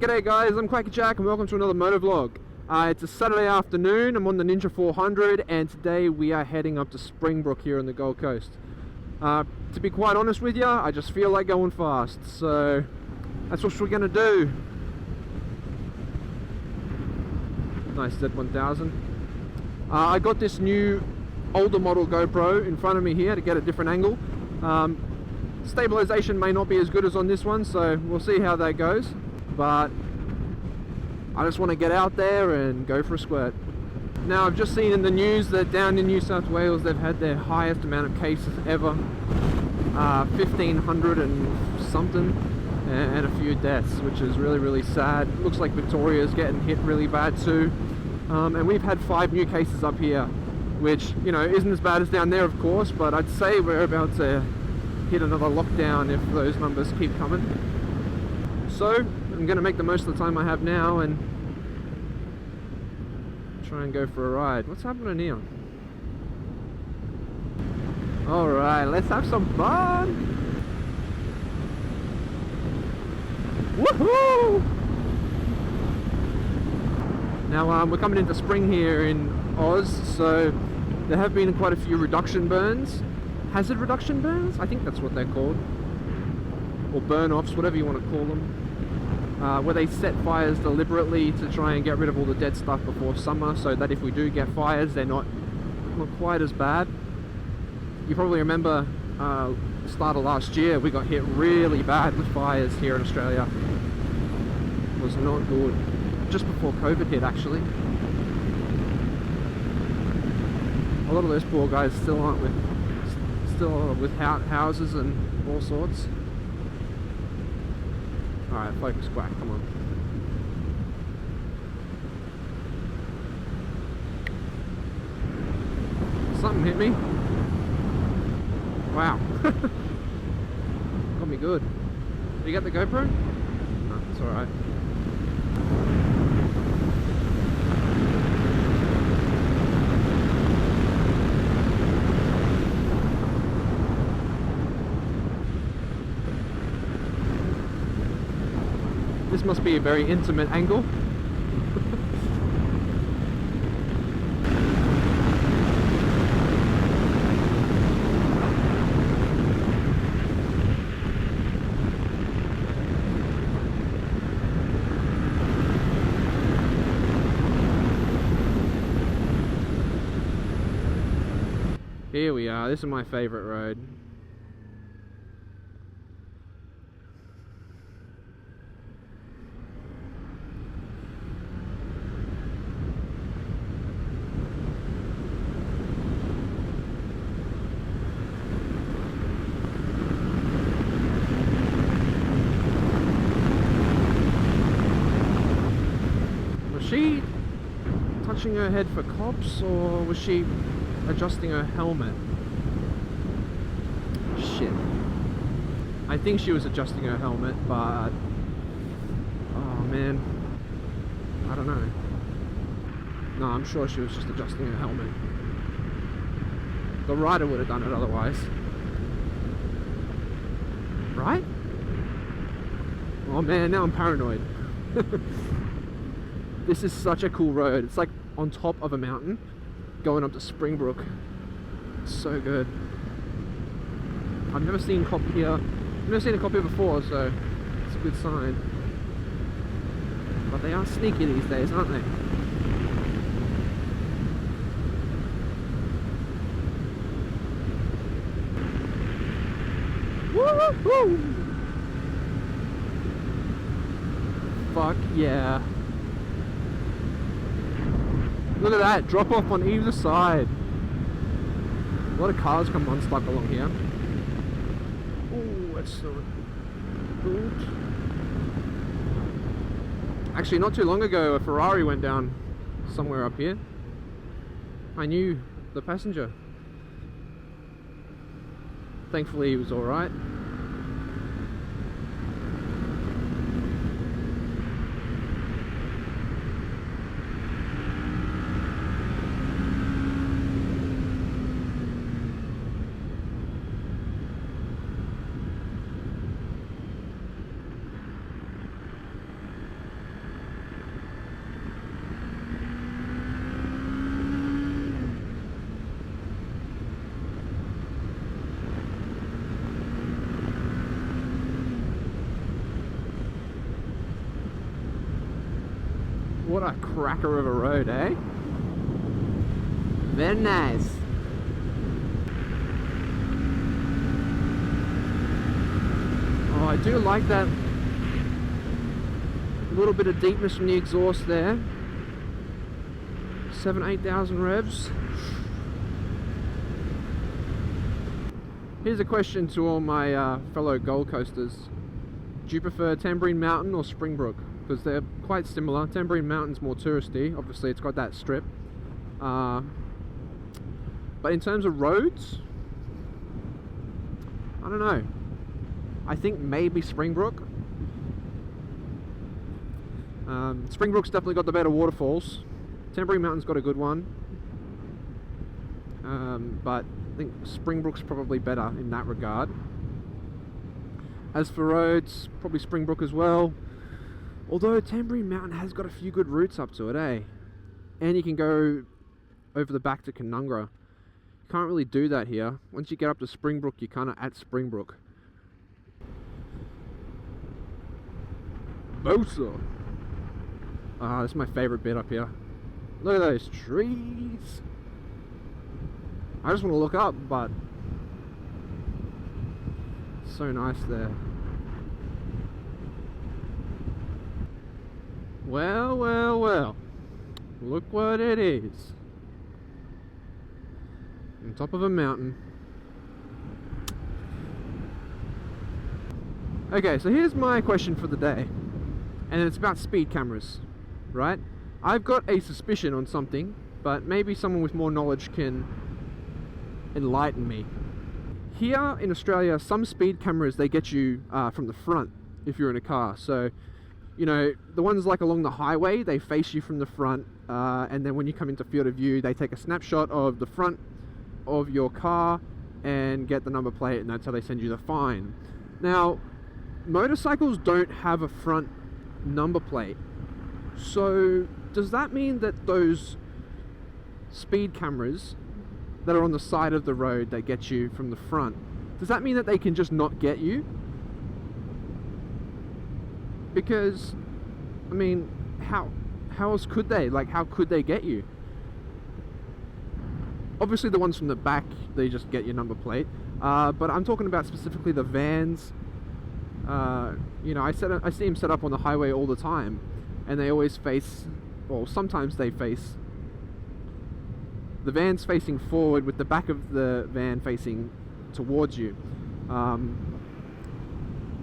G'day guys, I'm Kwackajack and welcome to another Motovlog. It's a Saturday afternoon, I'm on the Ninja 400 and today we are heading up to Springbrook here on the Gold Coast. To be quite honest with you, I just feel like going fast, so that's what we're going to do. Nice Z1000. I got this new older model GoPro in front of me here to get a different angle. Stabilization may not be as good as on this one, so we'll see how that goes. But I just want to get out there and go for a squirt. Now I've just seen in the news that down in New South Wales they've had their highest amount of cases ever, 1,500 and something, and a few deaths, which is really sad. Looks like Victoria's getting hit really bad too, and we've had 5 new cases up here, which, you know, isn't as bad as down there of course, but I'd say we're about to hit another lockdown if those numbers keep coming. So I'm going to make the most of the time I have now and try and go for a ride. What's happening here? Alright, let's have some fun! Woohoo! Now we're coming into spring here in Oz, so there have been quite a few reduction burns. Hazard reduction burns? I think that's what they're called. Or burn-offs, whatever you want to call them. Where they set fires deliberately to try and get rid of all the dead stuff before summer, so that if we do get fires, they're not quite as bad. You probably remember the start of last year, we got hit really bad with fires here in Australia. It was not good. Just before COVID hit, actually. A lot of those poor guys still aren't with houses and all sorts. Alright, focus, Quack, come on. Something hit me. Wow. Got me good. Did you get the GoPro? No, it's alright. This must be a very intimate angle. Here we are, this is my favourite road. Was she touching her head for cops, or was she adjusting her helmet? Shit. I think she was adjusting her helmet, but oh man, I don't know. No, I'm sure she was just adjusting her helmet. The rider would have done it otherwise. Right? Oh man, now I'm paranoid. This is such a cool road. It's like on top of a mountain going up to Springbrook. It's so good. I've never seen cop here. I've never seen a cop here before, so it's a good sign. But they are sneaky these days, aren't they? Woo-hoo! Fuck yeah. Look at that, drop off on either side. A lot of cars come unstuck along here. Oh, that's so good. Actually, not too long ago, a Ferrari went down somewhere up here. I knew the passenger. Thankfully, he was alright. What a cracker of a road, eh? Very nice. Oh, I do like that little bit of deepness from the exhaust there. 7,000-8,000 revs. Here's a question to all my fellow Gold Coasters. Do you prefer Tambourine Mountain or Springbrook? Because they're quite similar. Tambourine Mountain's more touristy. Obviously, it's got that strip. But in terms of roads, I don't know. I think maybe Springbrook. Springbrook's definitely got the better waterfalls. Tambourine Mountain's got a good one. But I think Springbrook's probably better in that regard. As for roads, probably Springbrook as well. Although Tambourine Mountain has got a few good routes up to it, eh? And you can go over the back to Canungra. You can't really do that here. Once you get up to Springbrook, you're kind of at Springbrook. Bosa! Ah, this is my favourite bit up here. Look at those trees! I just want to look up, but so nice there. Well, well, well. Look what it is. On top of a mountain. Okay, so here's my question for the day. And it's about speed cameras, right? I've got a suspicion on something, but maybe someone with more knowledge can enlighten me. Here in Australia, some speed cameras, they get you from the front if you're in a car. So, you know, the ones like along the highway, they face you from the front, and then when you come into field of view, they take a snapshot of the front of your car and get the number plate, and that's how they send you the fine. Now, motorcycles don't have a front number plate. So, does that mean that those speed cameras that are on the side of the road that get you from the front, does that mean that they can just not get you? Because, I mean, how else could they? Like, how could they get you? Obviously the ones from the back, they just get your number plate. But I'm talking about specifically the vans. You know, I see them set up on the highway all the time, and they always face, well, sometimes they face, the van's facing forward with the back of the van facing towards you. I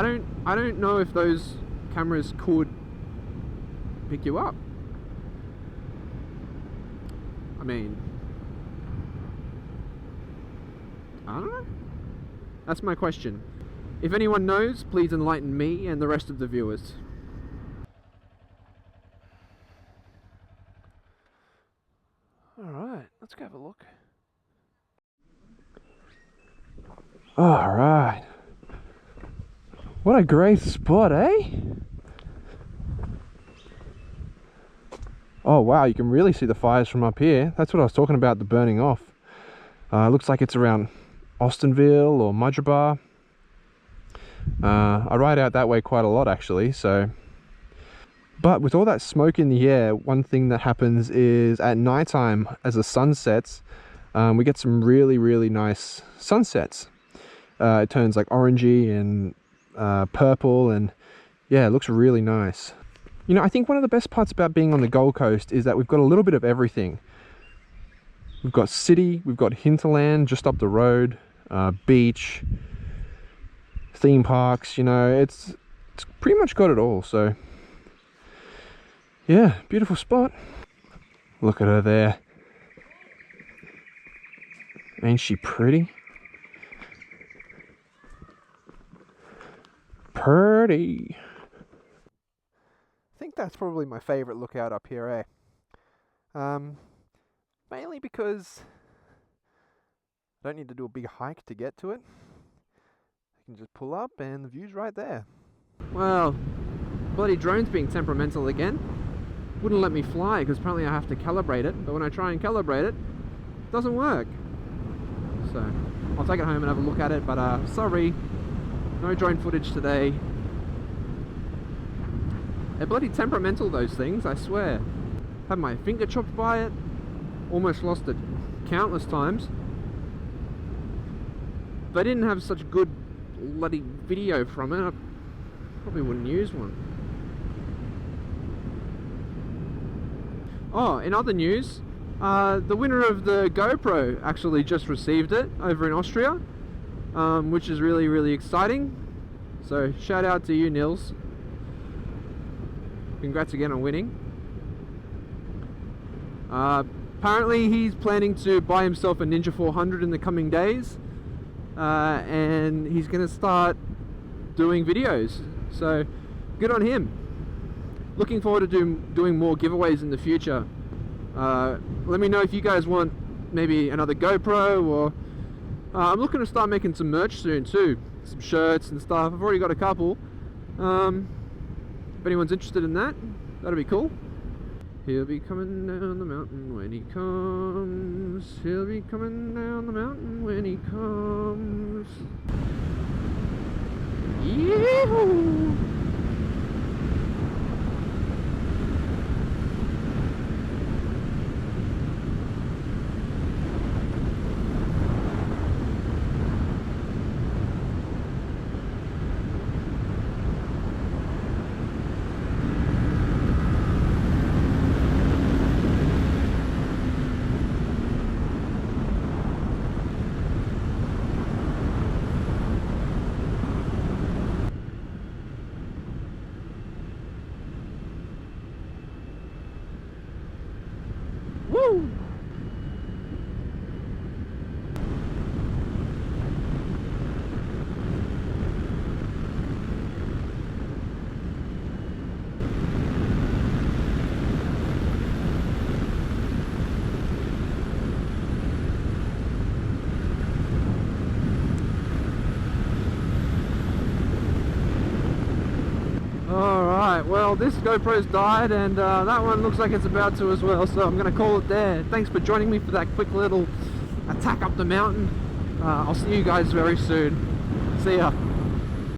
don't know if those cameras could pick you up. I mean, I don't know. That's my question. If anyone knows, please enlighten me and the rest of the viewers. Alright, let's go have a look. Alright. What a great spot, eh? Oh wow, you can really see the fires from up here. That's what I was talking about, the burning off. Looks like it's around Austinville or Mudgebar. I ride out that way quite a lot actually, so. But with all that smoke in the air, one thing that happens is at nighttime, as the sun sets, we get some really, really nice sunsets. It turns like orangey and purple, and yeah, it looks really nice. You know, I think one of the best parts about being on the Gold Coast is that we've got a little bit of everything. We've got city, we've got hinterland just up the road, beach, theme parks, you know, it's pretty much got it all. So yeah, beautiful spot. Look at her there. Ain't she pretty? Pretty. I think that's probably my favorite lookout up here, eh? Mainly because I don't need to do a big hike to get to it. I can just pull up and the view's right there. Well, bloody drone's being temperamental again. Wouldn't let me fly because apparently I have to calibrate it, but when I try and calibrate it, it doesn't work. So I'll take it home and have a look at it, but sorry, no drone footage today. They're bloody temperamental, those things, I swear. Had my finger chopped by it. Almost lost it countless times. If I didn't have such good bloody video from it, I probably wouldn't use one. Oh, in other news, the winner of the GoPro actually just received it over in Austria, which is really, really exciting. So shout out to you, Nils. Congrats again on winning. Apparently he's planning to buy himself a Ninja 400 in the coming days, and he's going to start doing videos. So good on him. Looking forward to doing more giveaways in the future. Let me know if you guys want maybe another GoPro, or I'm looking to start making some merch soon too. Some shirts and stuff. I've already got a couple. If anyone's interested in that, that'll be cool. He'll be coming down the mountain when he comes. He'll be coming down the mountain when he comes. Yee-hoo! Woo! Alright, well this GoPro's died, and that one looks like it's about to as well, so I'm going to call it there. Thanks for joining me for that quick little attack up the mountain. I'll see you guys very soon. See ya.